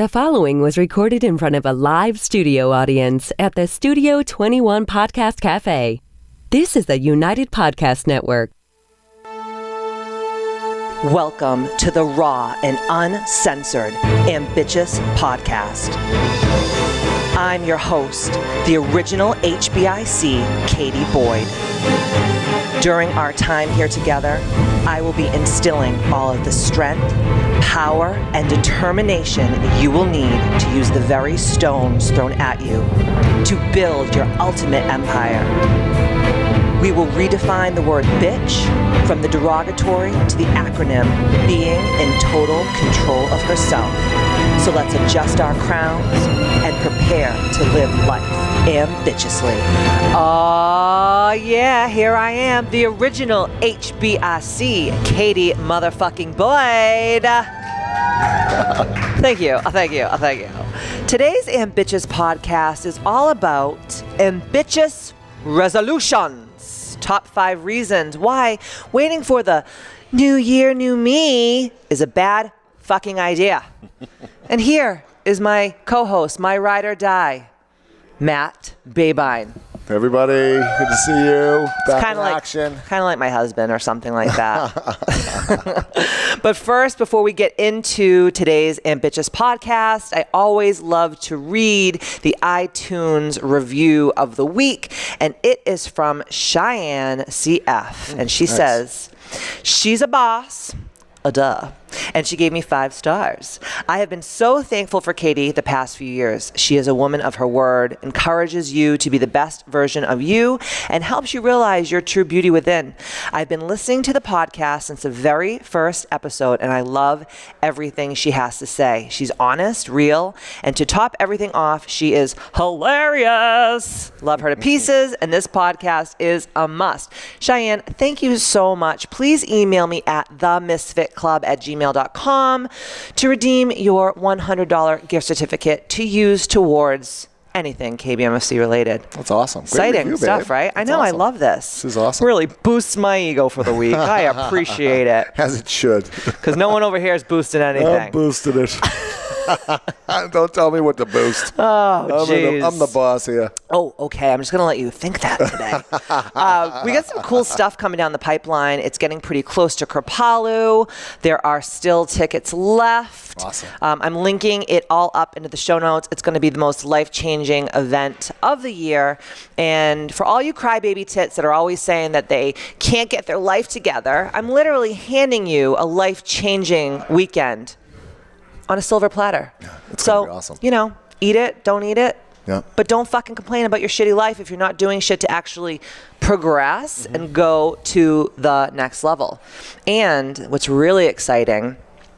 The following was recorded in front of a live studio audience at the Studio 21 Podcast Cafe. This is the United Podcast Network. Welcome to the raw and uncensored Ambitchious Podcast. I'm your host, the original HBIC, Katie Boyd. During our time here together, I will be instilling all of the strength, power, and determination you will need to use the very stones thrown at you to build your ultimate empire. We will redefine the word bitch from the derogatory to the acronym being in total control of herself. So let's adjust our crowns and prepare to live life ambitiously. Oh yeah, here I am, the original HBIC, Katie motherfucking Boyd. Thank you. Today's Ambitchious Podcast is all about ambitious resolutions. Top 5 reasons why waiting for the new year, new me is a bad fucking idea. And here is my co-host, my ride or die, Matt Babine. Hey everybody, good to see you. Back in action. Kind of like my husband or something like that. But first, before we get into today's Ambitchious Podcast, I always love to read the iTunes review of the week, and it is from Cheyenne CF, and she says, she's a boss. And she gave me 5 stars. I have been so thankful for Katie the past few years. She is a woman of her word, encourages you to be the best version of you, and helps you realize your true beauty within. I've been listening to the podcast since the very first episode, and I love everything she has to say. She's honest, real, and to top everything off, she is hilarious. Love her to pieces, and this podcast is a must. Cheyenne, thank you so much. Please email me at themisfitclub@gmail.com to redeem your $100 gift certificate to use towards anything KBMFC related. That's awesome. Exciting review, stuff, babe. right? That's I know, awesome. I love this. This is awesome. Really boosts my ego for the week. I appreciate it. As it should. Because no one over here is boosting anything. I'm boosting it. Don't tell me what to boost. Oh, jeez. I'm the boss here. Oh, okay. I'm just going to let you think that today. We got some cool stuff coming down the pipeline. It's getting pretty close to Kripalu. There are still tickets left. Awesome. I'm linking it all up into the show notes. It's going to be the most life-changing event of the year. And for all you crybaby tits that are always saying that they can't get their life together, I'm literally handing you a life-changing weekend on a silver platter. Yeah, it's gonna be awesome. You know, eat it, don't eat it. Yeah. But don't fucking complain about your shitty life if you're not doing shit to actually progress and go to the next level. And what's really exciting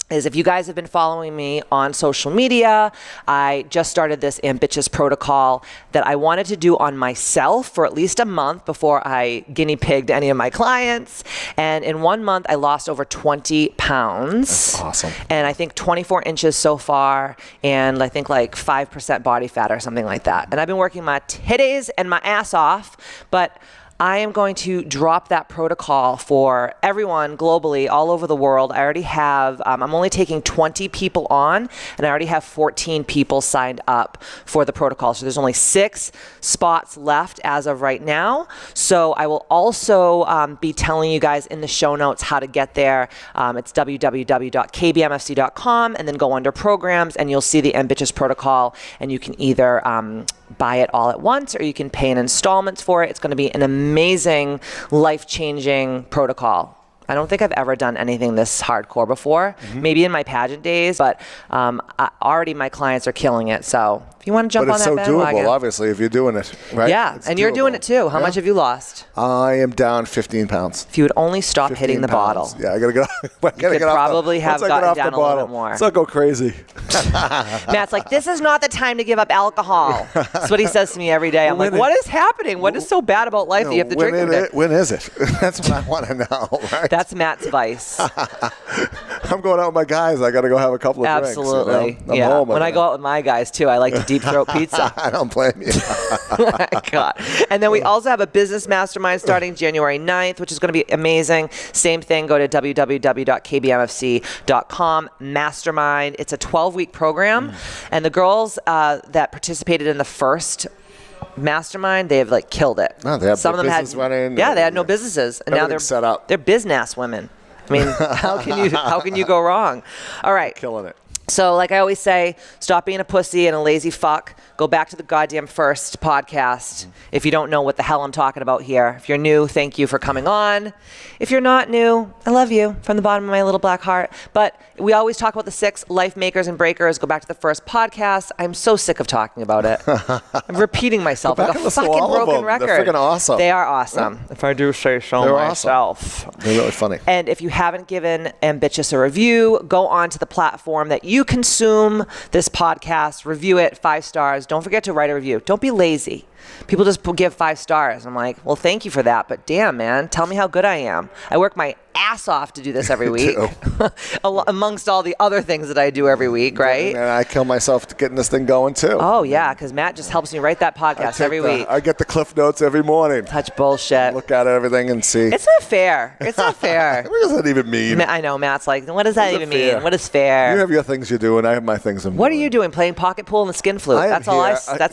is if you guys have been following me on social media, I just started this ambitious protocol that I wanted to do on myself for at least a month before I guinea pigged any of my clients. And in 1 month, I lost over 20 pounds. That's awesome. And I think 24 inches so far, and I think like 5% body fat or something like that. And I've been working my titties and my ass off, but I am going to drop that protocol for everyone globally, all over the world. I already have, I'm only taking 20 people on, and I already have 14 people signed up for the protocol. So there's only 6 spots left as of right now. So I will also be telling you guys in the show notes how to get there. It's www.kbmfc.com, and then go under programs, and you'll see the Ambitchious Protocol, and you can either buy it all at once, or you can pay in installments for it. It's going to be an amazing, life-changing protocol. I don't think I've ever done anything this hardcore before. Maybe in my pageant days, but already my clients are killing it. So if you want to jump on that bandwagon. But it's so doable, obviously, if you're doing it, right? Yeah, and you're doing it too. How much have you lost? I am down 15 pounds. If you would only stop hitting the bottle. Yeah, I got to get off. You could probably have gotten down a little bit more. Let's not go crazy. Matt's like, this is not the time to give up alcohol. That's what he says to me every day. I'm like, what is happening? What is so bad about life that you have to drink every day? When is it? That's what I want to know, right? That's Matt's vice. I'm going out with my guys. I got to go have a couple of drinks. Absolutely. You know? I'm home when I go out with my guys too, I like to deep throat pizza. I don't blame you. Oh my God. And then we also have a business mastermind starting January 9th, which is going to be amazing. Same thing, go to www.kbmfc.com. Mastermind. It's a 12-week program. And the girls that participated in the first mastermind, they have like killed it. Oh, they have some of them business had running. Yeah, they had no businesses, and now they're set up. They're business women. I mean, how can you go wrong? All right. Killing it. So like I always say, stop being a pussy and a lazy fuck. Go back to the goddamn first podcast if you don't know what the hell I'm talking about here. If you're new, thank you for coming on. If you're not new, I love you from the bottom of my little black heart. But we always talk about the 6 life makers and breakers. Go back to the first podcast. I'm so sick of talking about it. I'm repeating myself like a fucking broken record. They're freaking awesome. They are awesome. Yeah. If I do say so myself. Awesome. They're really funny. And if you haven't given Ambitchious a review, go on to the platform that you consume this podcast, review it 5 stars. Don't forget to write a review. Don't be lazy. People just give 5 stars. I'm like, well, thank you for that, but damn, man, tell me how good I am. I work my ass off to do this every week, amongst all the other things that I do every week, right? And I kill myself to getting this thing going, too. Oh, yeah, because Matt just helps me write that podcast every week. I get the Cliff Notes every morning. Such bullshit. Look at everything and see. It's not fair. It's not fair. What does that even mean? I know, Matt's like, what does that even mean? What is fair? You have your things you do, and I have my things I'm doing. What are you doing? Playing pocket pool and the skin flute? That's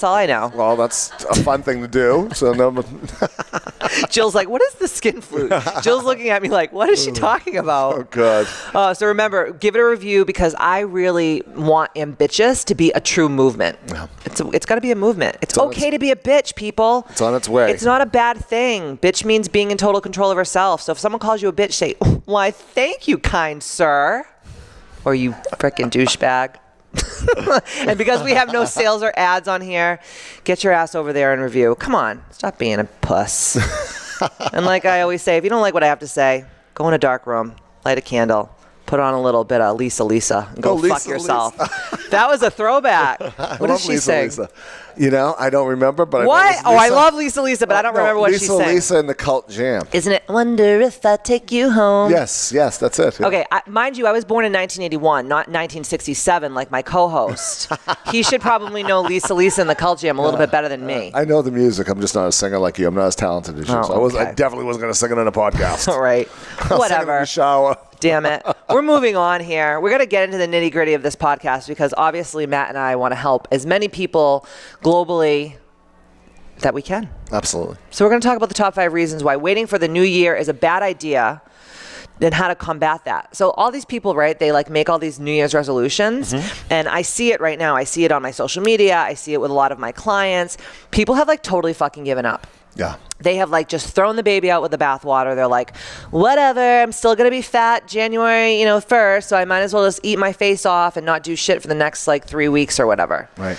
all I know. Well, that's a fun thing to do. So no. Jill's like, what is the skin flute? Jill's looking at me like, what is she talking about? Oh, God. So remember, give it a review because I really want Ambitchious to be a true movement. Yeah. It's got to be a movement. It's okay to be a bitch, people. It's on its way. It's not a bad thing. Bitch means being in total control of herself. So if someone calls you a bitch, say, why, thank you, kind sir. Or you frickin' douchebag. And because we have no sales or ads on here, get your ass over there and review. Come on, stop being a puss. And like I always say, if you don't like what I have to say, go in a dark room, light a candle, put on a little bit of Lisa, and go fuck yourself. That was a throwback. What did she say? You know, I don't remember, but what? I love Lisa, but I don't remember what she said. Lisa in the Cult Jam. Isn't it? Wonder if I take you home. Yes, that's it. Yeah. Okay, mind you, I was born in 1981, not 1967, like my co-host. He should probably know Lisa in the Cult Jam a little bit better than me. I know the music. I'm just not a singer like you. I'm not as talented as you. So I definitely wasn't going to sing it in a podcast. All right, whatever. In the shower. Damn it. We're moving on here. We're going to get into the nitty-gritty of this podcast because obviously Matt and I want to help as many people globally that we can. Absolutely. So we're going to talk about the top 5 reasons why waiting for the new year is a bad idea and how to combat that. So all these people, right, they like make all these New Year's resolutions. And I see it right now. I see it on my social media. I see it with a lot of my clients. People have like totally fucking given up. Yeah. They have like just thrown the baby out with the bathwater. They're like, whatever, I'm still going to be fat January, 1st, so I might as well just eat my face off and not do shit for the next like 3 weeks or whatever. Right.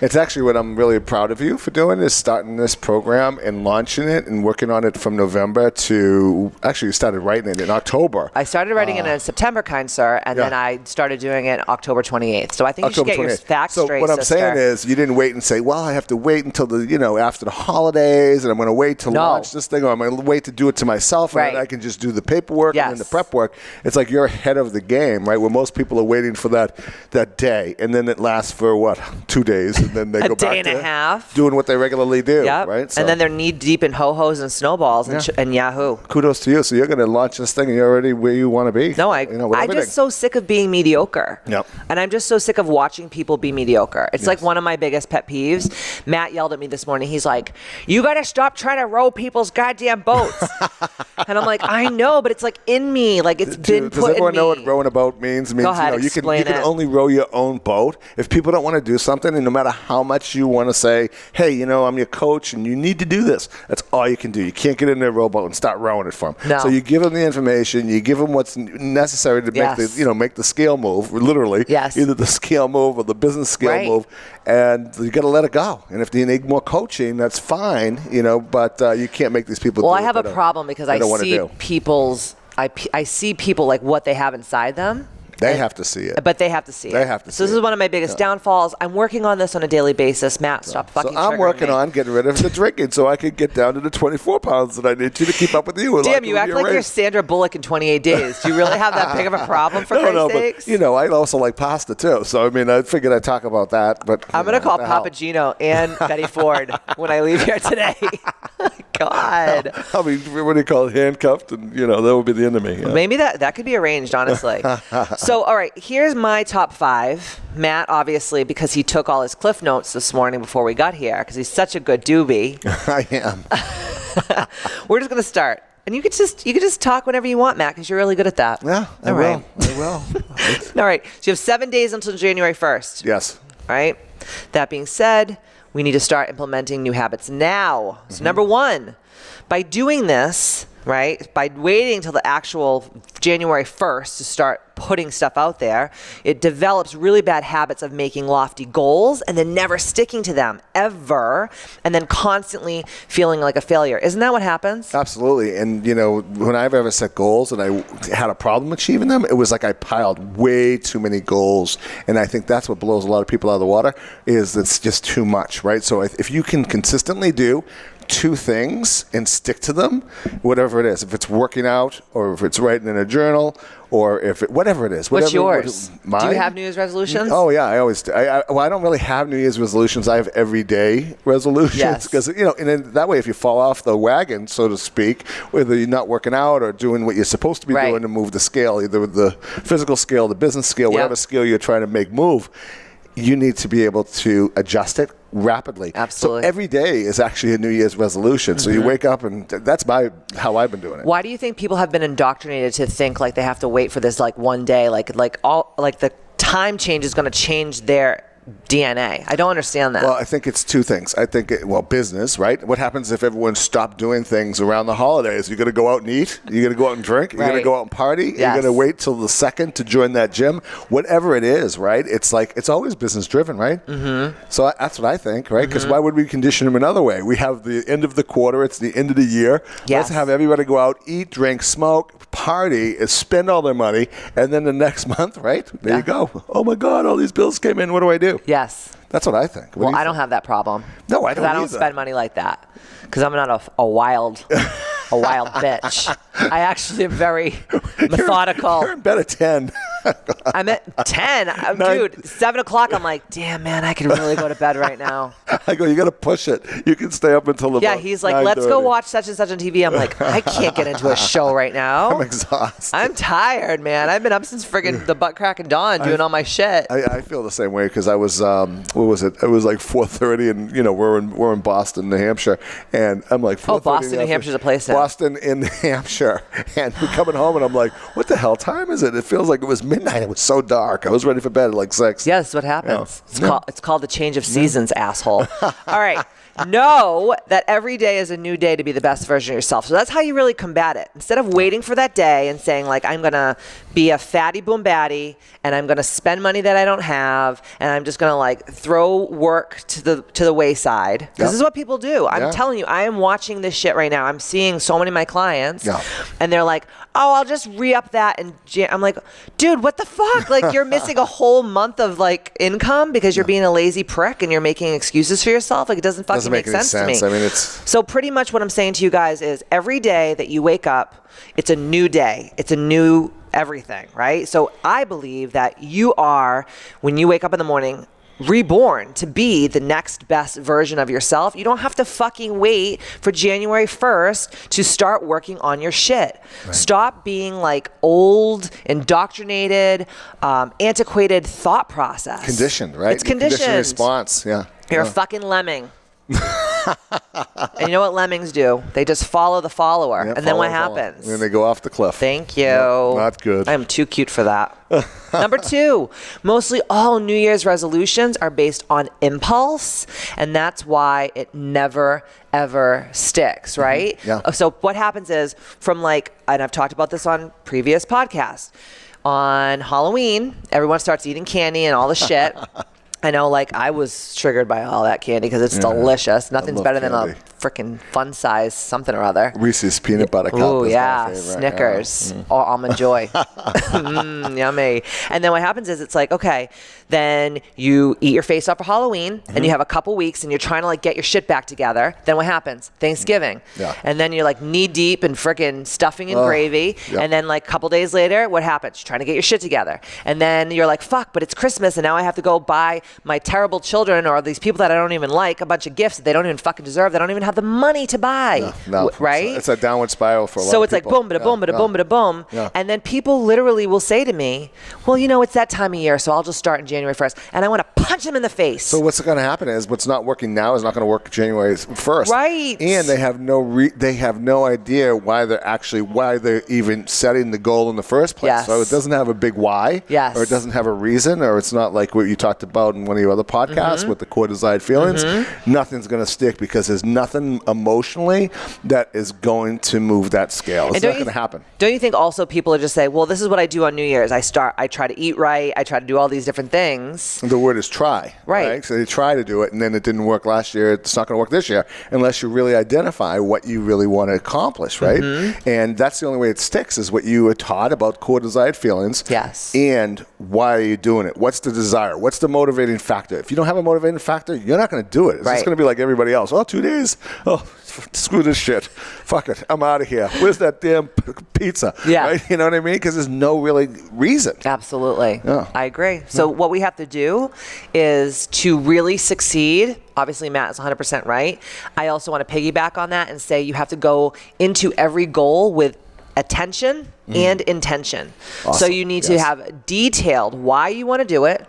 It's actually what I'm really proud of you for doing is starting this program and launching it and working on it from November to actually you started writing it in October. I started writing it in September, kind sir, and then I started doing it October 28th. So I think October you should get 28th. Your facts straight, So what I'm saying is you didn't wait and say, well, I have to wait until the after the holidays and I'm going to wait to launch this thing or I'm going to wait to do it to myself and then I can just do the paperwork and then the prep work. It's like you're ahead of the game, right? Where most people are waiting for that day and then it lasts for 2 days. And then they go back and a half doing what they regularly do, right? So. And then they're knee deep in ho-hos and snowballs and Yahoo. Kudos to you. So you're going to launch this thing and you're already where you want to be. No, I'm just so sick of being mediocre. Yep. And I'm just so sick of watching people be mediocre. It's like one of my biggest pet peeves. Matt yelled at me this morning. He's like, you got to stop trying to row people's goddamn boats. And I'm like, I know, but it's like in me. Like it's been put in me. Does everyone know what rowing a boat means? It means Go ahead, you can only row your own boat. If people don't want to do something, and no matter how much you want to say, hey, I'm your coach and you need to do this. That's all you can do. You can't get in their rowboat and start rowing it for them. No. So you give them the information, you give them what's necessary to make the scale move, literally. Yes. Either the scale move or the business scale move, and you got to let it go. And if you need more coaching, that's fine, but you can't make these people do it. Well, I have a problem because I see people's, I see people like what they have inside them. They have to see it. But they have to see it. They have to see it. So this is one of my biggest downfalls. I'm working on this on a daily basis. Matt, stop fucking triggering me. So I'm working on getting rid of the drinking so I can get down to the 24 pounds that I need to keep up with you. Damn, you act like you're Sandra Bullock in 28 Days. Do you really have that big of a problem, for Christ's sakes? But, I also like pasta, too. So, I mean, I figured I'd talk about that. But I'm going to call Papa Gino and Betty Ford when I leave here today. God. I'll be, what do you call it, handcuffed, and, that will be the end of me. Yeah. Maybe that could be arranged, honestly. So, all right, here's my top 5. Matt, obviously, because he took all his Cliff Notes this morning before we got here, because he's such a good doobie. I am. We're just going to start. And you could just talk whenever you want, Matt, because you're really good at that. Yeah, I will. All right. So you have 7 days until January 1st. Yes. All right. That being said, we need to start implementing new habits now. So number 1, by doing this, right, by waiting till the actual January 1st to start putting stuff out there, it develops really bad habits of making lofty goals and then never sticking to them ever, and then constantly feeling like a failure. Isn't that what happens? Absolutely. And, when I've ever set goals and I had a problem achieving them, it was like I piled way too many goals. And I think that's what blows a lot of people out of the water, is it's just too much, right? So if you can consistently do 2 things and stick to them, whatever it is, if it's working out or if it's writing in a journal or whatever it is. What's yours? Do you have New Year's resolutions? Oh, yeah, I always do. I don't really have New Year's resolutions. I have everyday resolutions because, and then that way if you fall off the wagon, so to speak, whether you're not working out or doing what you're supposed to be doing to move the scale, either the physical scale, the business scale, whatever scale you're trying to make move, you need to be able to adjust it rapidly. Absolutely. So every day is actually a New Year's resolution. So you wake up, and that's how I've been doing it. Why do you think people have been indoctrinated to think like they have to wait for this one day, like the time change is going to change their DNA? I don't understand that. Well, I think it's 2 things. I think, business, right? What happens if everyone stopped doing things around the holidays? You're going to go out and eat? You're going to go out and drink? You're going to go out and party? Yes. You're going to wait till the 2nd to join that gym? Whatever it is, right? It's it's always business driven, right? Mm-hmm. So that's what I think, right? Because why would we condition them another way? We have the end of the quarter. It's the end of the year. Yes. Let's have everybody go out, eat, drink, smoke, party, spend all their money, and then the next month, right? There you go. Oh, my God, all these bills came in. What do I do? Yes. That's what I think. Well, I don't have that problem. No, I don't I don't spend money like that because I'm not a wild bitch. I actually am very methodical. You're in bed at 10. I'm at 10. Dude, 7 o'clock, I'm like, damn, man, I could really go to bed right now. I go, you got to push it. You can stay up until about 9:30. He's like, let's go watch such and such on TV. I'm like, I can't get into a show right now. I'm exhausted. I'm tired, man. I've been up since friggin' the butt crack of dawn doing all my shit. I feel the same way because I was, what was it? It was like 4:30 and, we're in Boston, New Hampshire. And I'm like, 4:30. Oh, Boston, New Hampshire's a place now. Boston in New Hampshire. And we're coming home and I'm like, what the hell time is it? It feels like it was midnight. It was so dark. I was ready for bed at 6. Yeah, that's what happens. It's called the change of seasons, asshole. All right. Know that every day is a new day to be the best version of yourself. So that's how you really combat it. Instead of waiting for that day and saying, I'm going to be a fatty boom baddie and I'm going to spend money that I don't have and I'm just going to throw work to the wayside. This is what people do. I'm telling you, I am watching this shit right now. I'm seeing so many of my clients and they're like, oh, I'll just re-up that. And I'm like, dude, what the fuck? You're missing a whole month of income because you're being a lazy prick and you're making excuses for yourself. It doesn't fucking make sense to me. I mean, So pretty much what I'm saying to you guys is every day that you wake up, it's a new day. It's a new everything, right? So I believe that you are, when you wake up in the morning, reborn to be the next best version of yourself. You don't have to fucking wait for January 1st to start working on your shit. Right. Stop being old, indoctrinated, antiquated thought process. Conditioned, right? It's conditioned. Conditioned response, yeah. You're a fucking lemming. And you know what lemmings do? They just follow the follower. And then what happens? And then they go off the cliff. Thank you. Not good. I am too cute for that. Number 2, mostly all New Year's resolutions are based on impulse. And that's why it never, ever sticks, right? Mm-hmm. Yeah. So what happens is and I've talked about this on previous podcasts. On Halloween, everyone starts eating candy and all the shit. I know, I was triggered by all that candy because it's delicious. Nothing's better than a freaking fun size something or other. Reese's peanut butter cup. Oh, is yeah. my favorite. Snickers or Almond Joy. Yummy. And then what happens is it's like, okay, then you eat your face off for Halloween and you have a couple weeks and you're trying to like get your shit back together. Then what happens? Thanksgiving. Yeah. And then you're like knee deep in freaking stuffing and gravy. Yep. And then like a couple days later, what happens? You're trying to get your shit together. And then you're like, fuck, but it's Christmas and now I have to go buy my terrible children or these people that I don't even like a bunch of gifts that they don't even fucking deserve. They don't even have the money to buy. No. Right? It's a downward spiral for a lot So of it's like people. boom, bada boom, bada boom, bada boom. Yeah. And then people literally will say to me, well, you know, it's that time of year, so I'll just start in January 1st. And I want to punch them in the face. So what's going to happen is what's not working now is not going to work January 1st. Right. And they have no idea why they're even setting the goal in the first place. Yes. So it doesn't have a big why. Yes. Or it doesn't have a reason, or it's not like what you talked about in one of your other podcasts with the core desired feelings. Nothing's going to stick because there's nothing emotionally that is going to move that scale. It's not going to happen. Don't you think also people are just say, well, this is what I do on New Year's. I try to eat right. I try to do all these different things. The word is try. Right. So they try to do it, and then it didn't work last year. It's not going to work this year unless you really identify what you really want to accomplish, right? And that's the only way it sticks is what you were taught about core desired feelings. Yes. And why are you doing it? What's the desire? What's the motivating factor? If you don't have a motivating factor, you're not going to do it. It's just going to be like everybody else. Oh, 2 days. Oh, screw this shit. Fuck it. I'm out of here. Where's that damn pizza? Yeah. Right? You know what I mean? Because there's no really reason. Absolutely. Yeah. I agree. So what we have to do is to really succeed. Obviously, Matt is 100% right. I also want to piggyback on that and say you have to go into every goal with attention and intention. Awesome. So you need to have detailed why you want to do it.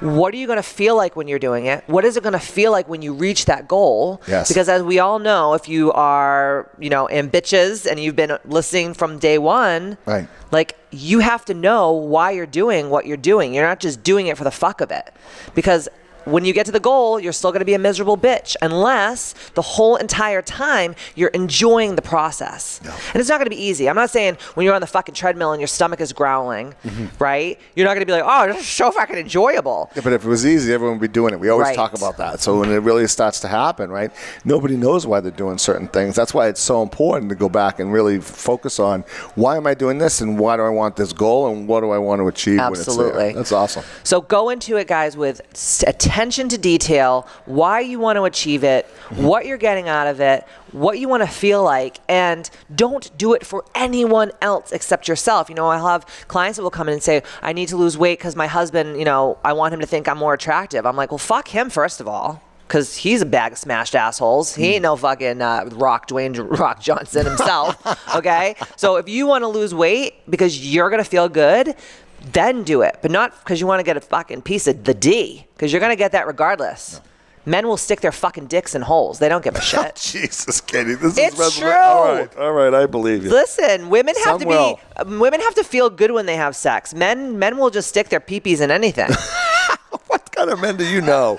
What are you going to feel like when you're doing it? What is it going to feel like when you reach that goal? Yes. Because as we all know, if you are, ambitious and you've been listening from day one, Right. like you have to know why you're doing what you're doing. You're not just doing it for the fuck of it. Because when you get to the goal, you're still going to be a miserable bitch unless the whole entire time you're enjoying the process. No. And it's not going to be easy. I'm not saying when you're on the fucking treadmill and your stomach is growling, right? You're not going to be like, oh, this is so fucking enjoyable. Yeah, but if it was easy, everyone would be doing it. We always talk about that. So when it really starts to happen, right, nobody knows why they're doing certain things. That's why it's so important to go back and really focus on why am I doing this and why do I want this goal and what do I want to achieve when it's there. That's awesome. So go into it, guys, with attention to detail, why you want to achieve it, what you're getting out of it, what you want to feel like, and don't do it for anyone else except yourself. I'll have clients that will come in and say, I need to lose weight because my husband, I want him to think I'm more attractive. I'm like, well, fuck him, first of all. Because he's a bag of smashed assholes. He ain't no fucking Dwayne Rock Johnson himself, okay? So if you want to lose weight because you're going to feel good, then do it. But not because you want to get a fucking piece of the D, because you're going to get that regardless. No. Men will stick their fucking dicks in holes. They don't give a shit. Jesus, Katie, this it's is true. All right, I believe you. Listen, women have to feel good when they have sex. Men will just stick their peepees in anything. What kind of men do you know?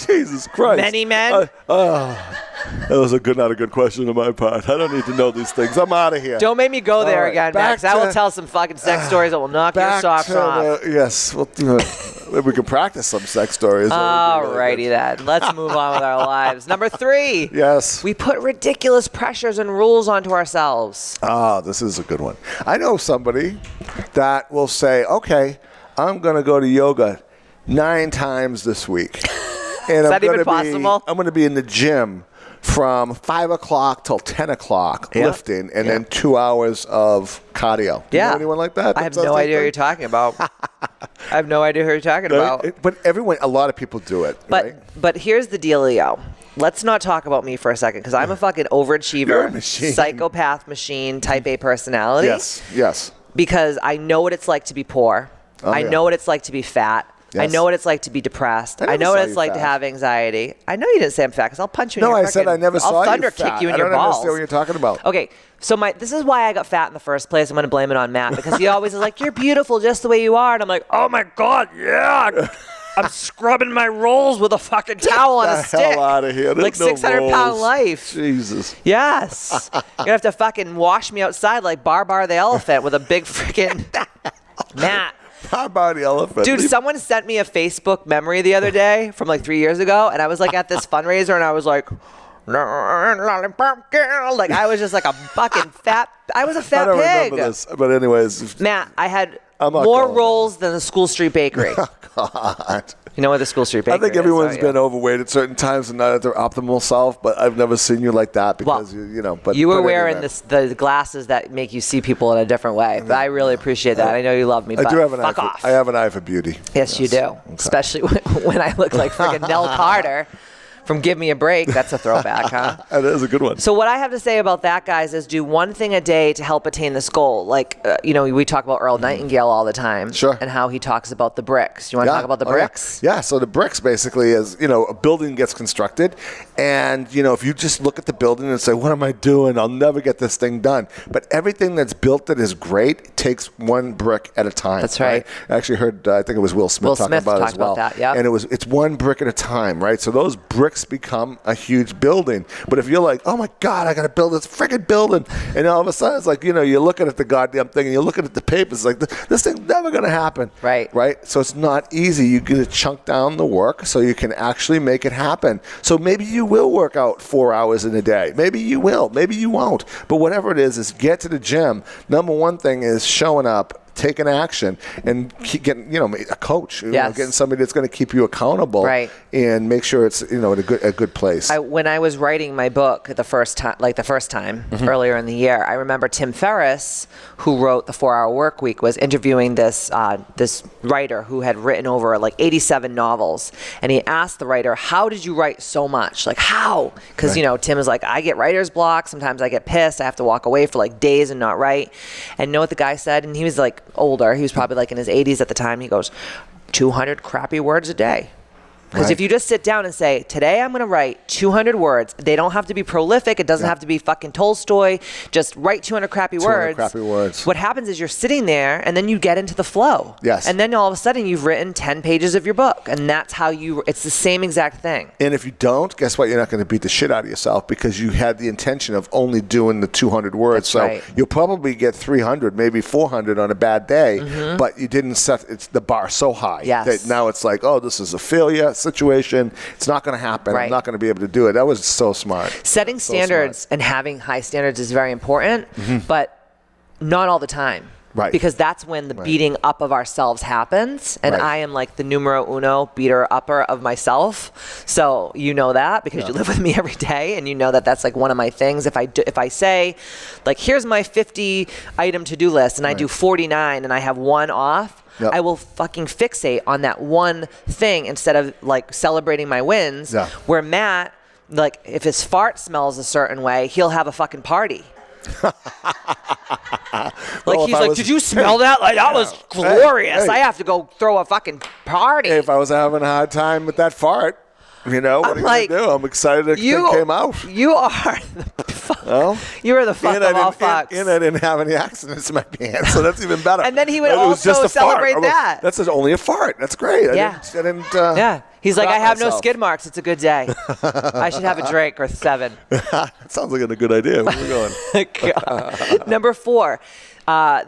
Jesus Christ. Many men. That was not a good question on my part. I don't need to know these things. I'm out of here. Don't make me go there again, Max. I will tell some fucking sex stories that will knock your socks off. Yes. Maybe we can practice some sex stories. Alrighty then. Let's move on with our lives. Number 3. Yes. We put ridiculous pressures and rules onto ourselves. This is a good one. I know somebody that will say, okay, I'm going to go to yoga 9 times this week. And is that even possible? I'm going to be in the gym from 5 o'clock till 10 o'clock lifting, and then 2 hours of cardio. Do you know anyone like that? I have no idea what you're talking about. I have no idea who you're talking about. But a lot of people do it. But here's the dealio. Let's not talk about me for a second, because I'm a fucking overachiever, psychopath machine, type A personality. Yes. Because I know what it's like to be poor. I know what it's like to be fat. Yes. I know what it's like to be depressed. I know what it's like to have anxiety. I know you didn't say I'm fat, because I'll punch you in your No, I said I never saw you fat. I'll thunder kick you in your balls. I don't understand what you're talking about. Okay, so this is why I got fat in the first place. I'm going to blame it on Matt, because he always is like, you're beautiful just the way you are. And I'm like, oh my God, yeah. I'm scrubbing my rolls with a fucking towel on a stick. Get the hell out of here. Like 600-pound life. Jesus. Yes. You're going to have to fucking wash me outside like Bar the elephant with a big freaking Matt. How about the elephant? Dude, someone sent me a Facebook memory the other day from like 3 years ago, and I was like at this fundraiser, and I was like, lollipop girl. Like I was just like a fucking fat. I was a fat I don't pig. remember this, but anyways, Matt, I had more rolls than the School Street Bakery. God. You know what the School Street Bakery is? I think everyone's been overweight at certain times and not at their optimal self, but I've never seen you like that because, But you were wearing the glasses that make you see people in a different way. But I really appreciate that. I know you love me, but fuck off. I have an eye for beauty. Yes, you do. Okay. Especially when I look like friggin' Nell Carter. From Give Me a Break. That's a throwback, huh? That is a good one. So what I have to say about that, guys, is do one thing a day to help attain this goal. Like, we talk about Earl Nightingale all the time. Sure. And how he talks about the bricks. You want to talk about the bricks? Yeah. So the bricks basically is, a building gets constructed. And, if you just look at the building and say, what am I doing? I'll never get this thing done. But everything that's built that is great takes one brick at a time. That's right. I actually heard, I think it was Will Smith talking about it as well. About that, yeah. And it's one brick at a time, right? So those bricks become a huge building. But if you're like, oh my God, I got to build this freaking building, and all of a sudden it's like, you're looking at the goddamn thing and you're looking at the papers, it's like, this thing's never going to happen. Right. So it's not easy. You got to chunk down the work so you can actually make it happen. So maybe you will work out 4 hours in a day. Maybe you will. Maybe you won't. But whatever it is get to the gym. Number one thing is showing up, taking action, and getting a coach, getting somebody that's going to keep you accountable, right, and make sure it's at a good place. When I was writing my book the first time mm-hmm. earlier in the year, I remember Tim Ferriss, who wrote The 4-Hour Workweek, was interviewing this writer who had written over 87 novels, and he asked the writer, how did you write so much? Like how? Because Tim is like, I get writer's block, sometimes I get pissed, I have to walk away for days and not write. And you know what the guy said? And he was older, he was probably in his 80s at the time. He goes, 200 crappy words a day. Because if you just sit down and say, today I'm going to write 200 words, they don't have to be prolific. It doesn't have to be fucking Tolstoy. Just write 200 crappy words. What happens is you're sitting there and then you get into the flow. Yes. And then all of a sudden you've written 10 pages of your book. And that's how it's the same exact thing. And if you don't, guess what? You're not going to beat the shit out of yourself because you had the intention of only doing the 200 words. That's right. You'll probably get 300, maybe 400 on a bad day, mm-hmm. but you didn't set the bar so high that now it's like, oh, this is a failure situation. It's not going to happen. Right. I'm not going to be able to do it. That was so smart. Setting standards and having high standards is very important, mm-hmm. but not all the time. Right. Because that's when the beating up of ourselves happens. And I am the numero uno beater upper of myself. So you know that because you live with me every day, and you know that that's one of my things. If I say, here's my 50 item to-do list, and I do 49 and I have one off, I will fucking fixate on that one thing instead of celebrating my wins. Yeah. Where Matt, if his fart smells a certain way, he'll have a fucking party. He's did you smell that? That was glorious. Hey. I have to go throw a fucking party. If I was having a hard time with that fart, what are you going to do? I'm excited it came out. You are the fuck. Well, you are the fuck of all fucks. And I didn't have any accidents in my pants, so that's even better. And then he would also celebrate that. That's only a fart. That's great. Yeah. I didn't He's I have no skid marks. It's a good day. I should have a drink or 7. That sounds like a good idea. Where are we going? Number 4.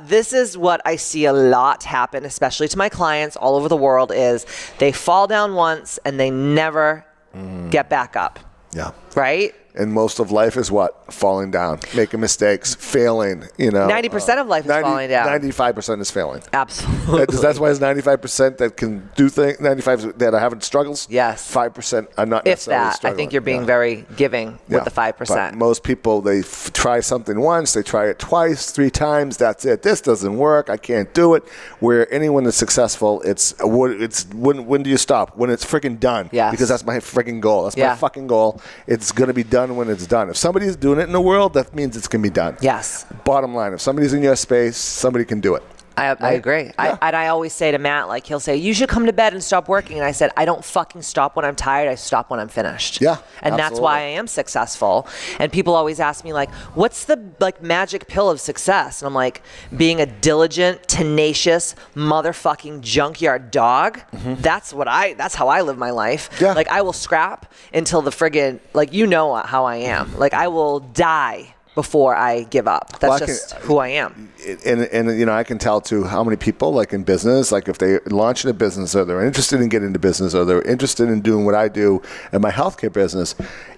This is what I see a lot happen, especially to my clients all over the world, is they fall down once and they never get back up. Yeah. Right? And most of life is what? Falling down, making mistakes, failing, 90% of life is falling down. 95% is failing. Absolutely. That's why it's 95% that can do things, 95% that are having struggles. Yes. 5% are not necessarily struggling. I think you're being very giving with the 5%. But most people, they try something once, they try it twice, 3 times, that's it. This doesn't work, I can't do it. Where anyone is successful, it's when do you stop? When it's freaking done. Yes. Because that's my freaking goal. That's my fucking goal. It's going to be done when it's done. If somebody's doing it in the world, that means it's going to be done. Yes. Bottom line, if somebody's in your space, somebody can do it. I agree. Yeah. I always say to Matt, he'll say, you should come to bed and stop working. And I said, I don't fucking stop when I'm tired. I stop when I'm finished. Yeah. And that's why I am successful. And people always ask me, what's the magic pill of success? And I'm like, being a diligent, tenacious, motherfucking junkyard dog. Mm-hmm. That's how I live my life. Yeah. I will scrap until the friggin', you know how I am. I will die before I give up. That's who I am. And I can tell too how many people in business, if they launch in a business or they're interested in getting into business or they're interested in doing what I do in my healthcare business,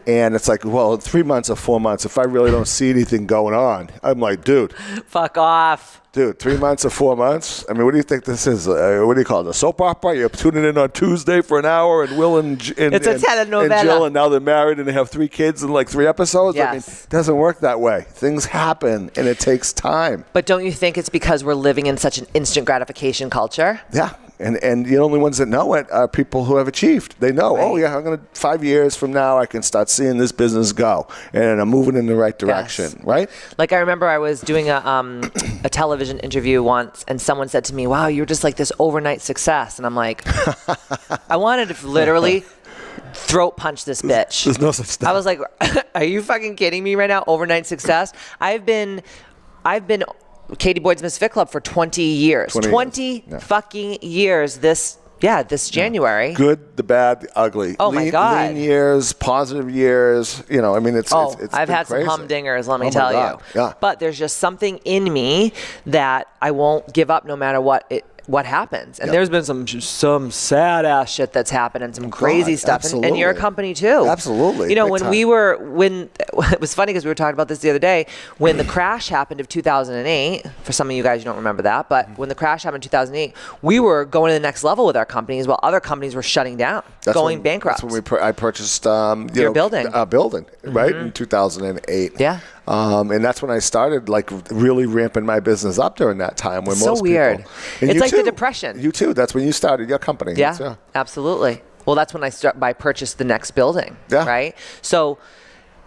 And it's like, well, 3 months or 4 months, if I really don't see anything going on, I'm like, dude. Fuck off. Dude, 3 months or 4 months? I mean, what do you think this is? What do you call it? A soap opera? You're tuning in on Tuesday for an hour, and Will and it's a telenovela. And Jill, and now they're married, and they have 3 kids in like 3 episodes? Yes. I mean, it doesn't work that way. Things happen, and it takes time. But don't you think it's because we're living in such an instant gratification culture? Yeah. And the only ones that know it are people who have achieved. They know, oh yeah, I'm going to 5 years from now, I can start seeing this business go, and I'm moving in the right direction, right? Like I remember I was doing a television interview once, and someone said to me, "Wow, you're just like this overnight success," and I'm like, I wanted to literally throat punch this bitch. There's no such thing. I was like, are you fucking kidding me right now? Overnight success? I've been Katie Boyd's Misfit Club for 20 years. 20 fucking years this January. Good, the bad, the ugly. Oh my God. Lean years, positive years. You know, I mean, it's I've had crazy. some humdingers, let me tell you. Yeah. But there's just something in me that I won't give up no matter what happens. And there's been some sad ass shit that's happened and some crazy stuff. And your company too. Absolutely. You know, it was funny because we were talking about this the other day, when the crash happened of 2008, for some of you guys, you don't remember that, but when the crash happened in 2008, we were going to the next level with our companies while other companies were shutting down, going bankrupt. That's when I purchased your building. A building, right, in 2008. Yeah. And that's when I started like really ramping my business up during that time. When most weird. People, and it's like too, the Depression. You too. That's when you started your company. Yeah, absolutely. Well, that's when I purchased the next building. Yeah. Right. So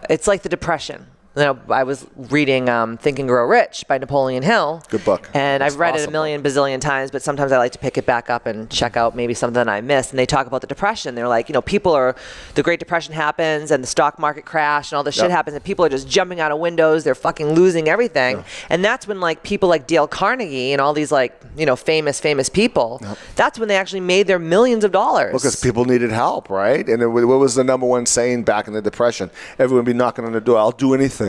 it's like the Depression. You know, I was reading Think and Grow Rich by Napoleon Hill. Good book. And I've read it a million bazillion times, but sometimes I like to pick it back up and check out maybe something I missed. And they talk about the Depression. They're like, you know, the Great Depression happens and the stock market crash and all this shit happens and people are just jumping out of windows. They're fucking losing everything. And that's when like people like Dale Carnegie and all these like, you know, famous people, that's when they actually made their millions of dollars. Because people needed help, right? And what was the number one saying back in the Depression? Everyone would be knocking on the door, I'll do anything.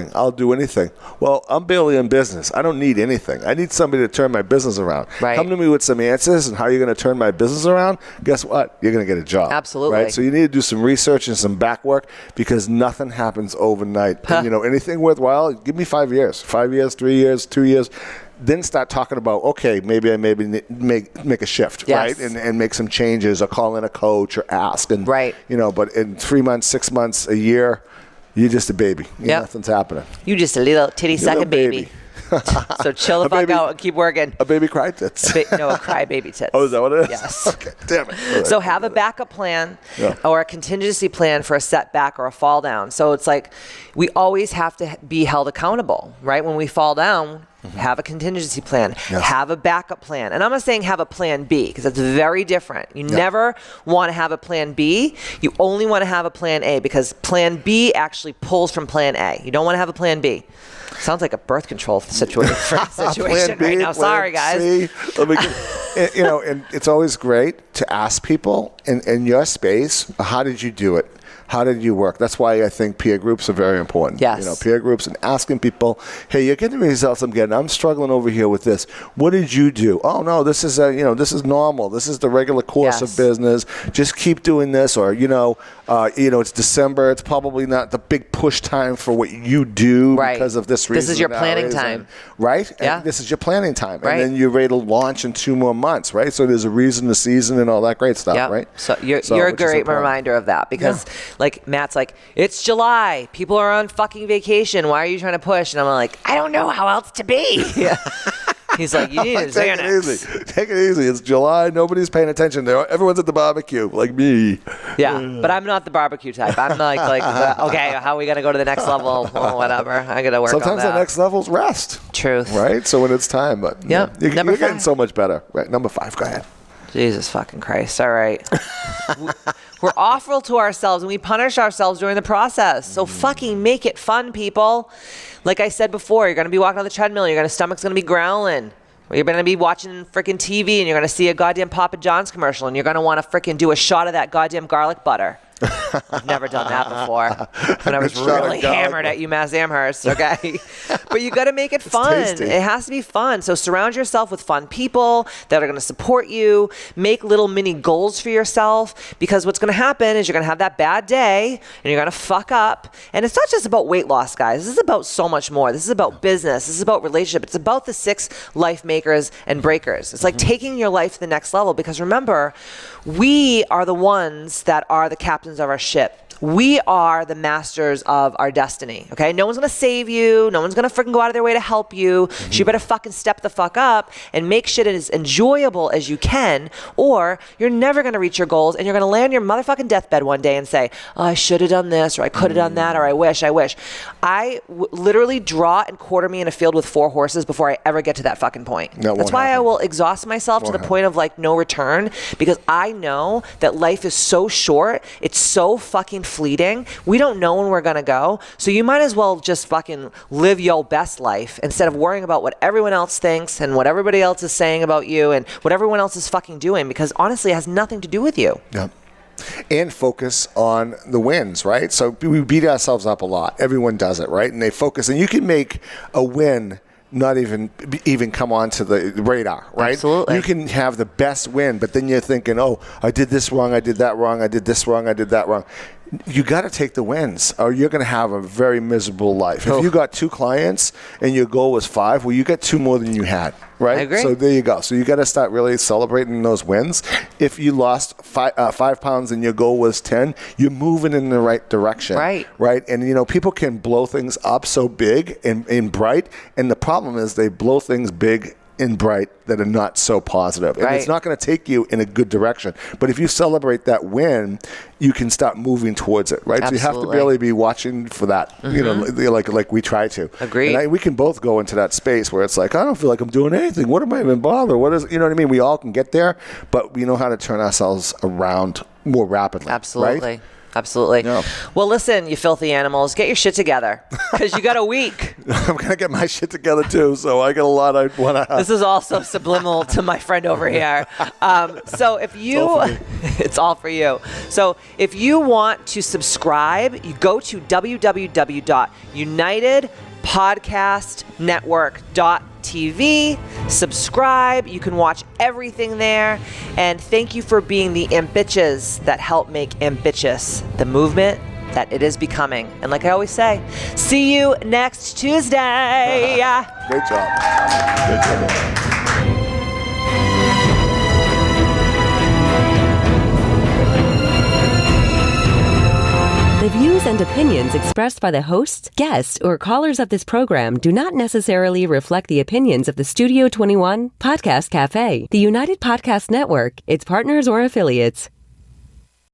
Well, I'm barely in business. I don't need anything. I need somebody to turn my business around. Right. Come to me with some answers and how you're going to turn my business around. Guess what? You're going to get a job. Absolutely. Right? So you need to do some research and some back work because nothing happens overnight. And, you know, anything worthwhile, give me 5 years. 5 years, 3 years, 2 years. Then start talking about, okay, maybe I make a shift, right? And make some changes or call in a coach or ask. And, you know, but in 3 months, 6 months, a year, you're just a baby. Nothing's happening. You just a little titty-sucking baby. So chill the fuck out and keep working. A baby cry tits. No, a cry baby tits. Oh, is that what it is? Yes. Okay, damn it. So have a backup plan or a contingency plan for a setback or a fall down. So it's like we always have to be held accountable, right? When we fall down, have a contingency plan, have a backup plan. And I'm not saying have a plan B because that's very different. You never want to have a plan B. You only want to have a plan A because plan B actually pulls from plan A. You don't want to have a plan B. Sounds like a birth control situation right now. Sorry, guys. You know, and it's always great to ask people in your space, how did you do it? How did you work? That's why I think peer groups are very important. Yes. You know, peer groups and asking people, hey, you're getting the results I'm getting. I'm struggling over here with this. What did you do? Oh, no, this is this is normal. This is the regular course of business. Just keep doing this. Or, it's December. It's probably not the big push time for what you do because of this reason. This is your planning time. Right? Yeah. And this is your planning time. Right. And then you're ready to launch in 2 more months, right? So there's a reason, a season, and all that great stuff, right? So you're a great reminder of that because like Matt's like, it's July. People are on fucking vacation. Why are you trying to push? And I'm like, I don't know how else to be. He's like, you need a Xanax. Take it easy. It's July. Nobody's paying attention there. Everyone's at the barbecue, like me. Yeah, but I'm not the barbecue type. I'm like, okay, how are we going to go to the next level? Well, whatever. I got to work Sometimes on that. the next level's rest. Truth. Right? So when it's time. But you're getting so much better. Right, number 5. Go ahead. Jesus fucking Christ. All right. We're awful to ourselves and we punish ourselves during the process. So fucking make it fun, people. Like I said before, you're going to be walking on the treadmill. Your stomach's going to be growling. You're going to be watching freaking TV and you're going to see a goddamn Papa John's commercial and you're going to want to freaking do a shot of that goddamn garlic butter. I've never done that before. When I was really hammered at UMass Amherst, okay? But you got to make it fun. It has to be fun. So surround yourself with fun people that are going to support you. Make little mini goals for yourself, because what's going to happen is you're going to have that bad day and you're going to fuck up. And it's not just about weight loss, guys. This is about so much more. This is about business. This is about relationship. It's about the 6 life makers and breakers. It's like taking your life to the next level, because remember, we are the ones that are the captains of our ship. We are the masters of our destiny, okay? No one's going to save you. No one's going to freaking go out of their way to help you. So you better fucking step the fuck up and make shit as enjoyable as you can, or you're never going to reach your goals, and you're going to lay on your motherfucking deathbed one day and say, oh, I should have done this, or I could have done that, or I wish. I literally draw and quarter me in a field with 4 horses before I ever get to that fucking point. That's why I will exhaust myself to the point of like no return, because I know that life is so short. It's so fucking fleeting. We don't know when we're going to go. So you might as well just fucking live your best life instead of worrying about what everyone else thinks and what everybody else is saying about you and what everyone else is fucking doing, because honestly, it has nothing to do with you. Yep. And focus on the wins, right? So we beat ourselves up a lot. Everyone does it, right? And they focus. And you can make a win not even come onto the radar, right? Absolutely. You can have the best win, but then you're thinking, oh, I did this wrong, I did that wrong, I did this wrong, I did that wrong. You got to take the wins, or you're going to have a very miserable life. If you got 2 clients and your goal was 5, well, you got 2 more than you had, right? I agree. So there you go. So you got to start really celebrating those wins. If you lost 5 pounds and your goal was 10, you're moving in the right direction, right? And people can blow things up so big and bright, and the problem is they blow things big and bright that are not so positive. And it's not going to take you in a good direction. But if you celebrate that win, you can start moving towards it, right? Absolutely. So you have to really be watching for that, like we try to. Agreed. And we can both go into that space where it's like, I don't feel like I'm doing anything. What am I even bothered? What is, you know what I mean? We all can get there, but we know how to turn ourselves around more rapidly. Absolutely. Right? Absolutely. No. Well, listen, you filthy animals, get your shit together, because you got a week. I'm going to get my shit together, too, so I got a lot I want to... This is also subliminal to my friend over here. So if you... It's all for you. So if you want to subscribe, you go to www.unitedpodcastnetwork.tv. Subscribe. You can watch everything there. And thank you for being the ambitches that help make ambitious the movement that it is becoming. And like I always say, see you next Tuesday. Great job. Good job. The views and opinions expressed by the hosts, guests, or callers of this program do not necessarily reflect the opinions of the Studio 21 Podcast Cafe, the United Podcast Network, its partners, or affiliates.